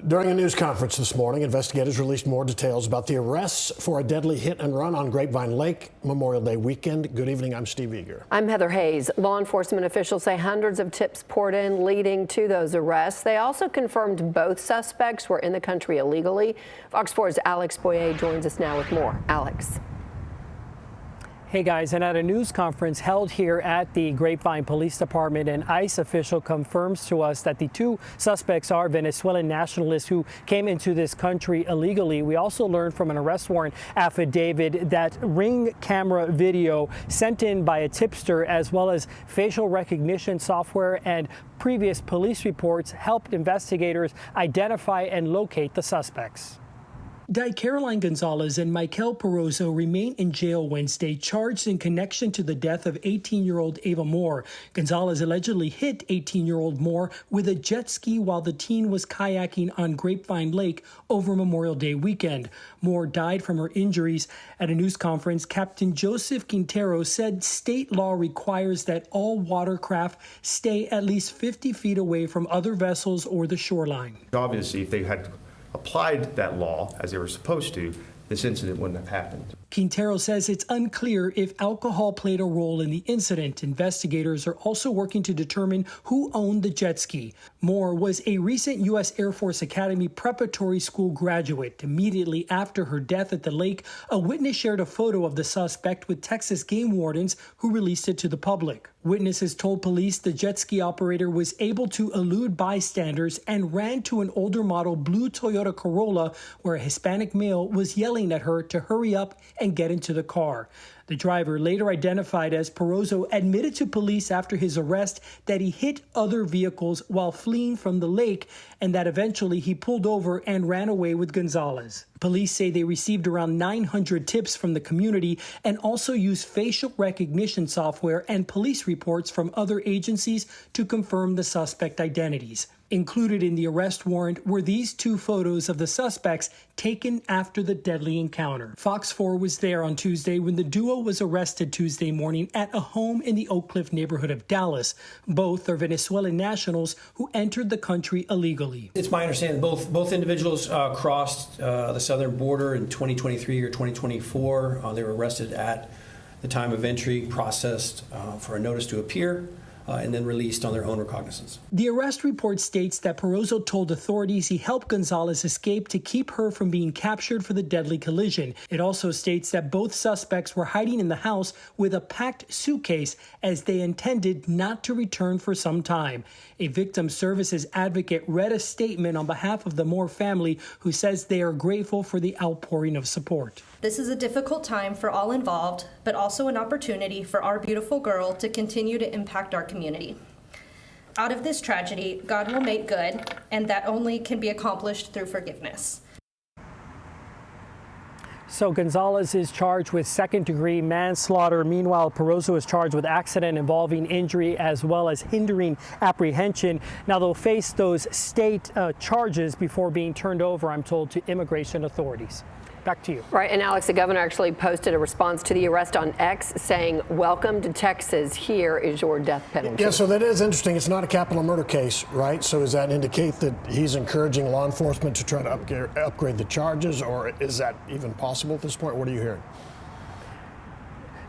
During a news conference this morning, investigators released more details about the arrests for a deadly hit and run on Grapevine Lake Memorial Day weekend. Good evening, I'm Steve Eager. I'm Heather Hayes. Law enforcement officials say hundreds of tips poured in leading to those arrests. They also confirmed both suspects were in the country illegally. Fox 4's Alex Boyer joins us now with more. Alex. Hey guys, and at a news conference held here at the Grapevine Police Department, an ICE official confirms to us that the two suspects are Venezuelan nationalists who came into this country illegally. We also learned from an arrest warrant affidavit that Ring camera video sent in by a tipster, as well as facial recognition software and previous police reports, helped investigators identify and locate the suspects. Caroline Gonzalez and Michael Perozzo remain in jail Wednesday, charged in connection to the death of 18-year-old Ava Moore. Gonzalez allegedly hit 18-year-old Moore with a jet ski while the teen was kayaking on Grapevine Lake over Memorial Day weekend. Moore died from her injuries. At a news conference, Captain Joseph Quintero said state law requires that all watercraft stay at least 50 feet away from other vessels or the shoreline. Obviously, if they had applied that law as they were supposed to, this incident wouldn't have happened. Quintero says it's unclear if alcohol played a role in the incident. Investigators are also working to determine who owned the jet ski. Moore was a recent U.S. Air Force Academy preparatory school graduate. Immediately after her death at the lake, a witness shared a photo of the suspect with Texas Game Wardens, who released it to the public. Witnesses told police the jet ski operator was able to elude bystanders and ran to an older model blue Toyota Corolla, where a Hispanic male was yelling at her to hurry up and get into the car. The driver, later identified as Perozzo, admitted to police after his arrest that he hit other vehicles while fleeing from the lake, and that eventually he pulled over and ran away with Gonzalez. Police say they received around 900 tips from the community and also used facial recognition software and police reports from other agencies to confirm the suspect identities. Included in the arrest warrant were these two photos of the suspects taken after the deadly encounter. Fox 4 was there on Tuesday when the duo was arrested Tuesday morning at a home in the Oak Cliff neighborhood of Dallas. Both are Venezuelan nationals who entered the country illegally. It's my understanding both individuals crossed the southern border in 2023 or 2024. They were arrested at the time of entry, processed for a notice to appear, and then released on their own recognizance. The arrest report states that Perozzo told authorities he helped Gonzalez escape to keep her from being captured for the deadly collision. It also states that both suspects were hiding in the house with a packed suitcase, as they intended not to return for some time. A victim services advocate read a statement on behalf of the Moore family, who says they are grateful for the outpouring of support. This is a difficult time for all involved, but also an opportunity for our beautiful girl to continue to impact our community. Out of this tragedy, God will make good, and that only can be accomplished through forgiveness. So Gonzalez is charged with second-degree manslaughter. Meanwhile, Perozzo is charged with accident involving injury as well as hindering apprehension. Now they'll face those state charges before being turned over, I'm told, to immigration authorities. Back to you. Right, and Alex, the governor actually posted a response to the arrest on X saying, "Welcome to Texas. Here is your death penalty." Yeah, so that is interesting. It's not a capital murder case, right? So does that indicate that he's encouraging law enforcement to try to upgrade the charges, or is that even possible at this point? What are you hearing?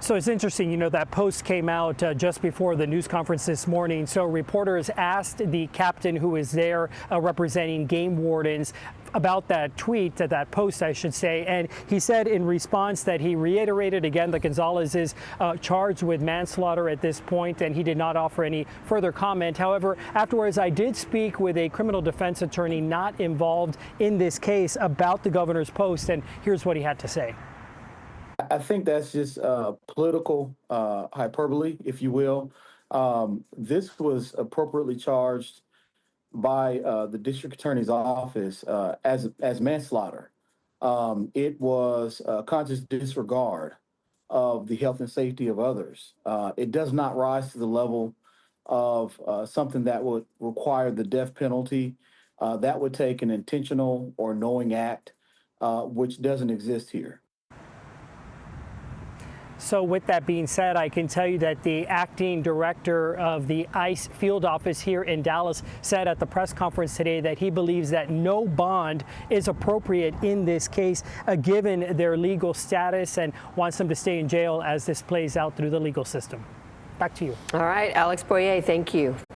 So it's interesting, you know, that post came out just before the news conference this morning. So reporters asked the captain who is there representing Game Wardens about that tweet, that post, I should say, and he said in response that he reiterated again that Gonzalez is charged with manslaughter at this point, and he did not offer any further comment. However, afterwards, I did speak with a criminal defense attorney not involved in this case about the governor's post, and here's what he had to say. I think that's just political hyperbole, if you will. This was appropriately charged by the district attorney's office as manslaughter. It was conscious disregard of the health and safety of others. It does not rise to the level of something that would require the death penalty. That would take an intentional or knowing act, which doesn't exist here. So with that being said, I can tell you that the acting director of the ICE field office here in Dallas said at the press conference today that he believes that no bond is appropriate in this case, given their legal status, and wants them to stay in jail as this plays out through the legal system. Back to you. All right, Alex Boyer, thank you.